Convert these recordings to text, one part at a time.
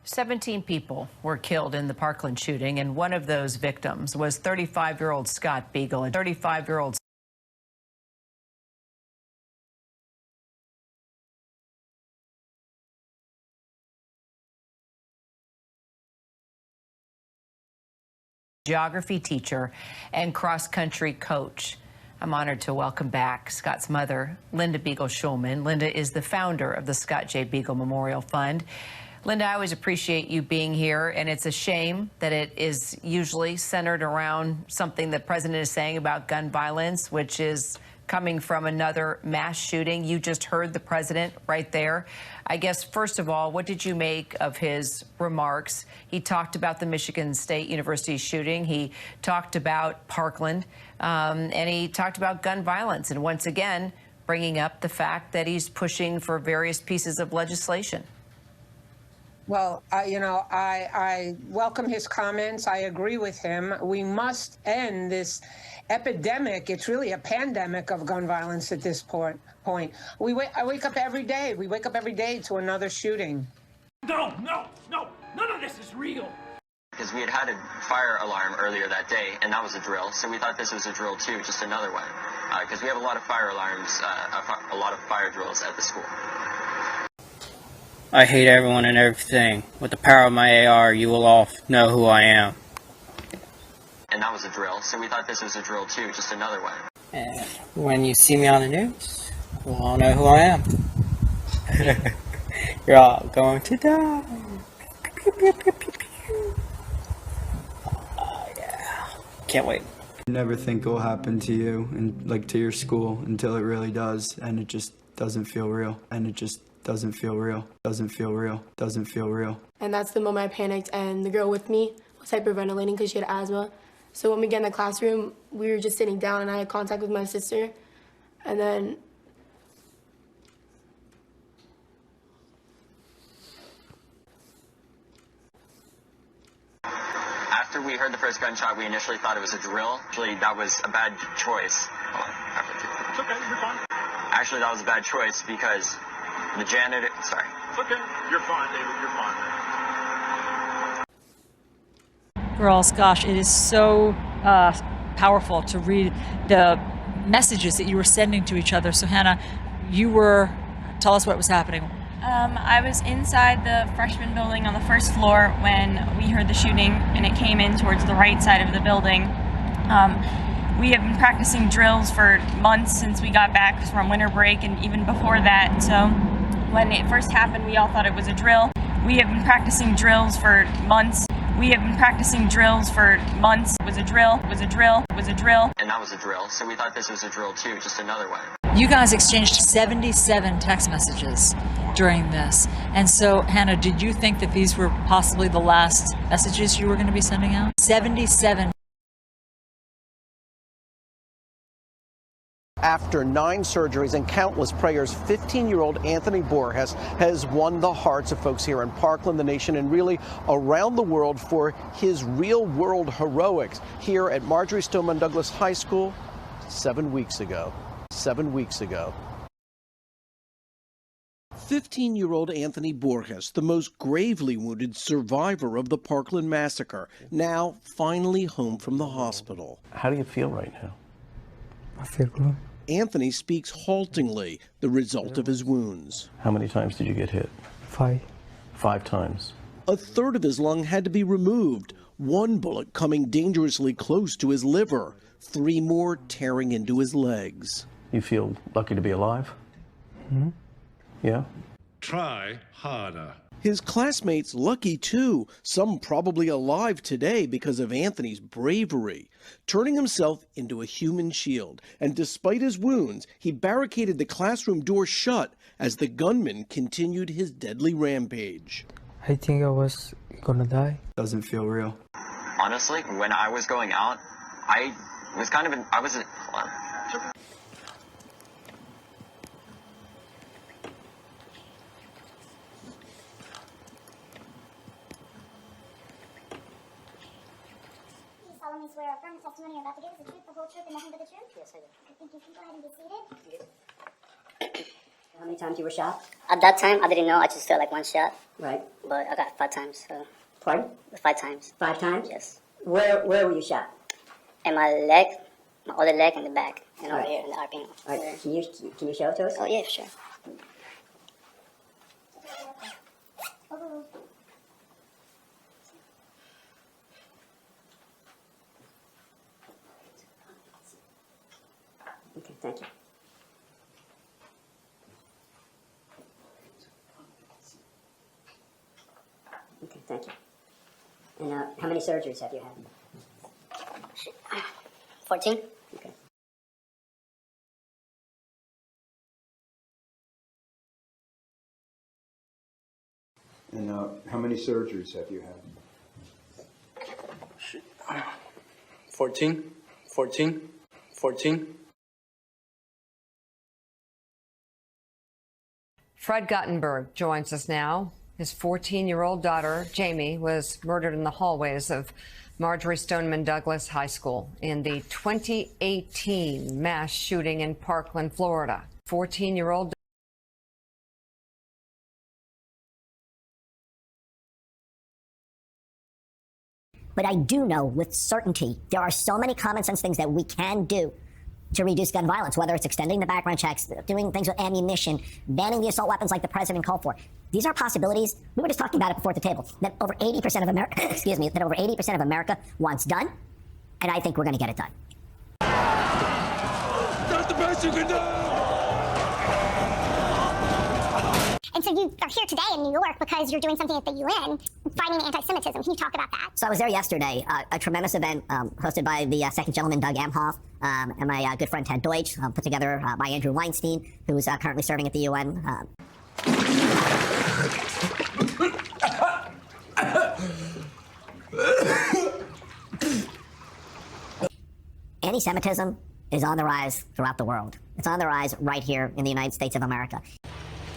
17 people were killed in the Parkland shooting, and one of those victims was 35-year-old Scott Beagle. A 35-year-old geography teacher and cross-country coach. I'm honored to welcome back Scott's mother, Linda Beagle Schulman. Linda is the founder of the Scott J. Beagle Memorial Fund. Linda, I always appreciate you being here, and it's a shame that it is usually centered around something the president is saying about gun violence, which is coming from another mass shooting. You just heard the president right there. I guess, first of all, what did you make of his remarks? He talked about the Michigan State University shooting. He talked about Parkland, and he talked about gun violence. And once again, bringing up the fact that he's pushing for various pieces of legislation. Well, I welcome his comments. I agree with him. We must end this epidemic. It's really a pandemic of gun violence at this point. I wake up every day. We wake up every day to another shooting. No, none of this is real. Because we had a fire alarm earlier that day, and that was a drill. So we thought this was a drill too, just another one. Because we have a lot of fire alarms, a lot of fire drills at the school. I hate everyone and everything. With the power of my AR, you will all know who I am. And that was a drill, so we thought this was a drill too, just another one. And when you see me on the news, you'll all know who I am. You're all going to die. Yeah. Can't wait. You never think it will happen to you and like to your school until it really does, and it just doesn't feel real. And it just doesn't feel real, doesn't feel real, doesn't feel real. And that's the moment I panicked, and the girl with me was hyperventilating because she had asthma. So when we get in the classroom, we were just sitting down, and I had contact with my sister. And then after we heard the first gunshot, we initially thought it was a drill. Actually, that was a bad choice. It's okay, you're fine. Actually, that was a bad choice because the janitor, sorry. It's okay, you're fine, David, you're fine. Girls, gosh, it is so powerful to read the messages that you were sending to each other. So Hannah, tell us what was happening. I was inside the freshman building on the first floor when we heard the shooting, and it came in towards the right side of the building. We have been practicing drills for months since we got back from winter break, and even before that. So when it first happened, we all thought it was a drill. We have been practicing drills for months. It was a drill, it was a drill, it was a drill. And that was a drill, so we thought this was a drill too, just another one. You guys exchanged 77 text messages during this. And so, Hannah, did you think that these were possibly the last messages you were going to be sending out? 77. After 9 surgeries and countless prayers, 15-year-old Anthony Borges has won the hearts of folks here in Parkland, the nation, and really around the world for his real-world heroics here at Marjorie Stoneman Douglas High School 7 weeks ago. 7 weeks ago. 15-year-old Anthony Borges, the most gravely wounded survivor of the Parkland massacre, now finally home from the hospital. How do you feel right now? I feel good. Anthony speaks haltingly, the result of his wounds. How many times did you get hit? 5. 5 times. A third of his lung had to be removed, one bullet coming dangerously close to his liver, 3 more tearing into his legs. You feel lucky to be alive? Mm-hmm. Yeah? Try harder. His classmates lucky too, some probably alive today because of Anthony's bravery, turning himself into a human shield. And despite his wounds, he barricaded the classroom door shut as the gunman continued his deadly rampage. I think I was gonna die. Doesn't feel real. Honestly, when I was going out, I was hold on. solemnly swear affirm the testimony you're about to give is the truth, the whole truth, and nothing but the truth? Yes, I do. Okay, thank you. Can you go ahead and be seated? How many times you were shot? At that time, I didn't know. I just felt like one shot. Right. But I got 5 times. So. Pardon? 5 times. 5 times? Yes. Where were you shot? And my leg, my other leg in the back, and over Right. here in the armpit. All right. Can you show it to us? Oh, yeah, sure. Okay, thank you. Okay, thank you. And how many surgeries have you had? 14. Okay. And how many surgeries have you had? 14. 14. 14. Fred Guttenberg joins us now. His 14-year-old daughter, Jamie, was murdered in the hallways of Marjorie Stoneman Douglas High School in the 2018 mass shooting in Parkland, Florida. 14-year-old. But I do know with certainty there are so many common sense things that we can do to reduce gun violence, whether it's extending the background checks, doing things with ammunition, banning the assault weapons like the president called for. These are possibilities. We were just talking about it before at the table, that over 80% of America, excuse me, that over 80% of America wants done, and I think we're going to get it done. That's the best you can do! And so you are here today in New York because you're doing something at the UN, fighting anti-Semitism. Can you talk about that? So I was there yesterday, a tremendous event hosted by the second gentleman, Doug Emhoff, and my good friend Ted Deutsch, put together by Andrew Weinstein, who's currently serving at the UN. Anti-Semitism is on the rise throughout the world. It's on the rise right here in the United States of America.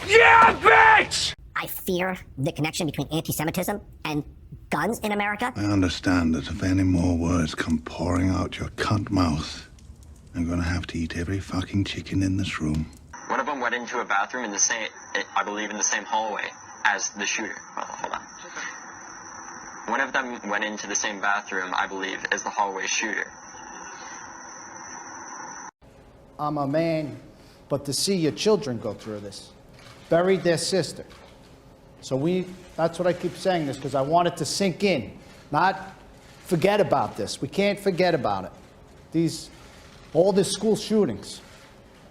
Yeah, bitch! I fear the connection between anti-Semitism and guns in America. I understand that if any more words come pouring out your cunt mouth, I'm gonna have to eat every fucking chicken in this room. One of them went into a bathroom in the same, I believe, in the same hallway as the shooter. Oh, hold on. One of them went into the same bathroom, I believe, as the hallway shooter. I'm a man, but to see your children go through this, buried their sister. So that's what I keep saying this, because I want it to sink in, not forget about this. We can't forget about it. All these school shootings,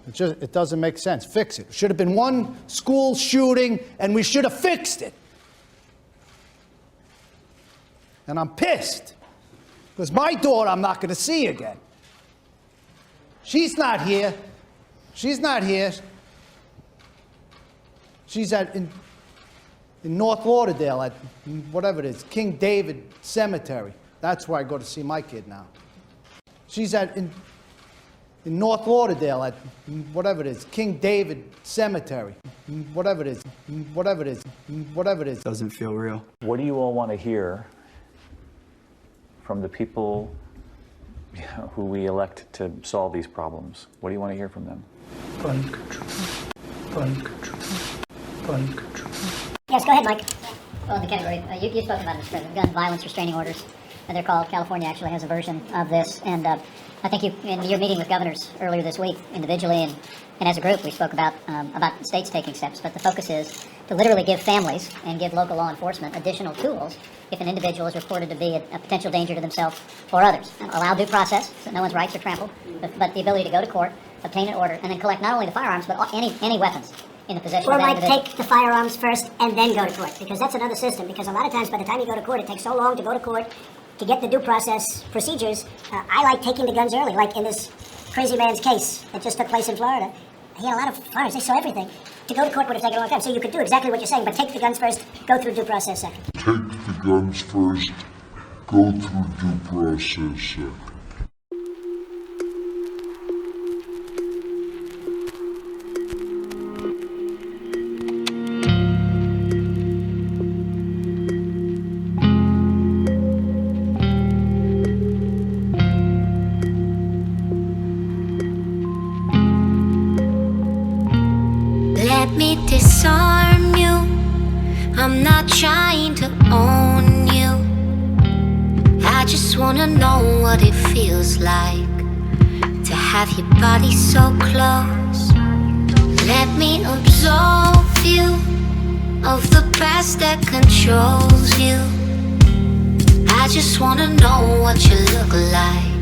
it doesn't make sense. Fix it. It should have been one school shooting, and we should have fixed it. And I'm pissed, because my daughter I'm not going to see again. She's not here. She's not here. She's in North Lauderdale at whatever it is, King David Cemetery. That's where I go to see my kid now. She's in North Lauderdale at whatever it is, King David Cemetery. Whatever it is, whatever it is, whatever it is. Doesn't feel real. What do you all want to hear from the people who we elect to solve these problems? What do you want to hear from them? Gun control. Gun control. Gun control. Yes, go ahead, Mike. Well, the category, you spoke about the gun violence restraining orders. They're called. California actually has a version of this. And I think in your meeting with governors earlier this week, individually and as a group, we spoke about states taking steps. But the focus is to literally give families and give local law enforcement additional tools if an individual is reported to be a potential danger to themselves or others. And allow due process, so no one's rights are trampled, but the ability to go to court, obtain an order, and then collect not only the firearms, but any weapons in the possession Or of that like individual. take the firearms first and then go to court, because that's another system. Because a lot of times by the time you go to court, it takes so long to go to court to get the due process procedures. I like taking the guns early, like in this crazy man's case that just took place in Florida. He had a lot of firearms, they saw everything. To go to court would have taken a long time. So you could do exactly what you're saying, but take the guns first, go through due process second. Take the guns first, go through due process second. Let I'm not trying to own you. I just wanna know what it feels like to have your body so close. Let me absolve you of the past that controls you. I just wanna know what you look like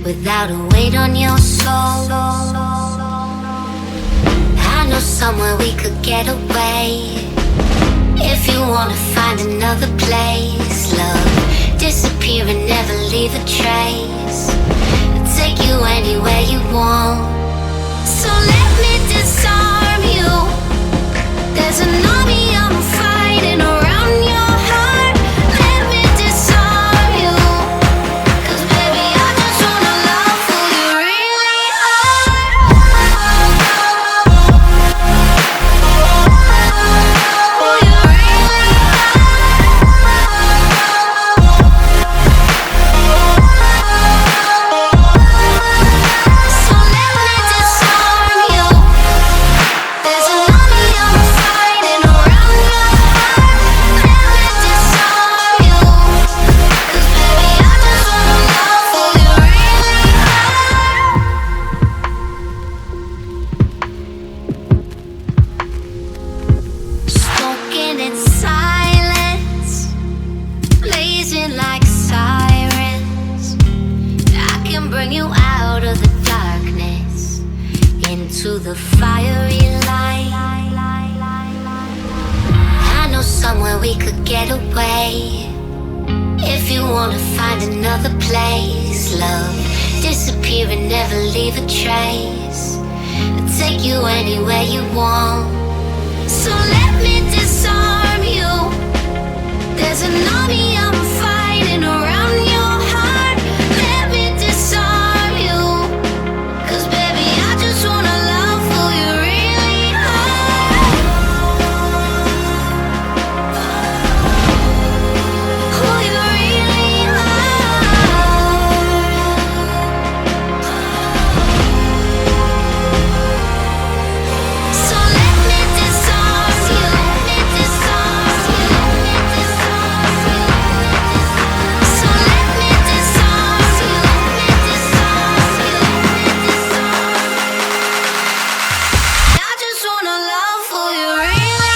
without a weight on your soul. I know somewhere we could get away. If you wanna find another place, love, disappear and never leave a trace. I'll take you anywhere you want. So let me disarm you. There's an army I'm fighting around your heart. Let me disarm you. 'Cause baby, I just wanna love who you really are. Who you really are. So let me disarm you. There's an army I'm fighting around your heart. Let me disarm you. 'Cause baby, I just wanna love who you really are. Spoken in silence, blazing like sirens. I can bring you out of the darkness into the fiery light. I know somewhere we could get away. If you wanna find another place, love, disappear and never leave a trace. I'll take you anywhere you want. So let me disarm you. There's an army I'm fighting around your heart. Let me disarm you. 'Cause baby, I just wanna love who you really are. Who you really are. So let me disarm you. Disarm you. Disarm you. So let me disarm you. Disarm you. I just wanna love who you really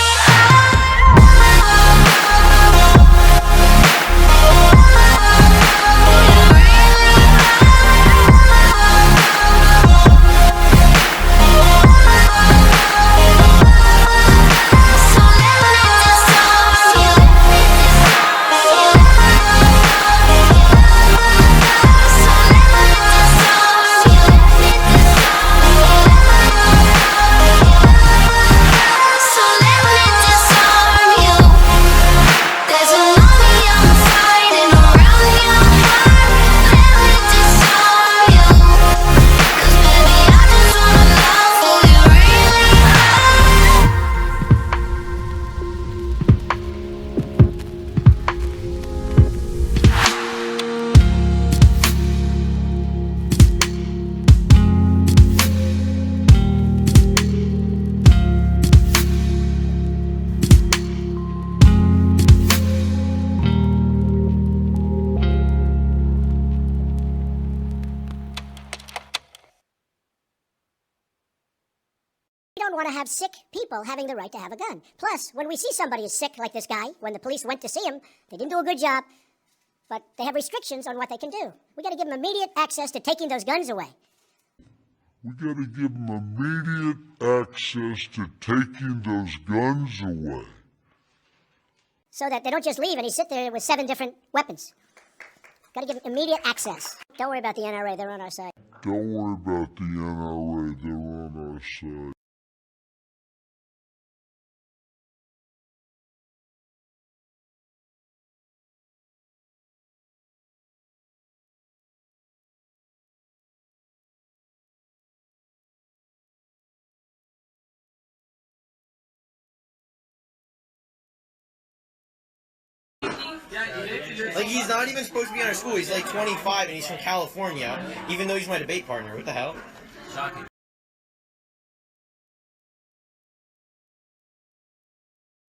We don't want to have sick people having the right to have a gun. Plus, when we see somebody is sick, like this guy, when the police went to see him, they didn't do a good job, but they have restrictions on what they can do. We got to give them immediate access to taking those guns away. We gotta give them immediate access to taking those guns away. So that they don't just leave and he sit there with 7 different weapons. Got to give them immediate access. Don't worry about the NRA, they're on our side. Don't worry about the NRA, they're on our side. Like, he's not even supposed to be in our school. He's like 25 and he's from California, even though he's my debate partner. What the hell? Shocking.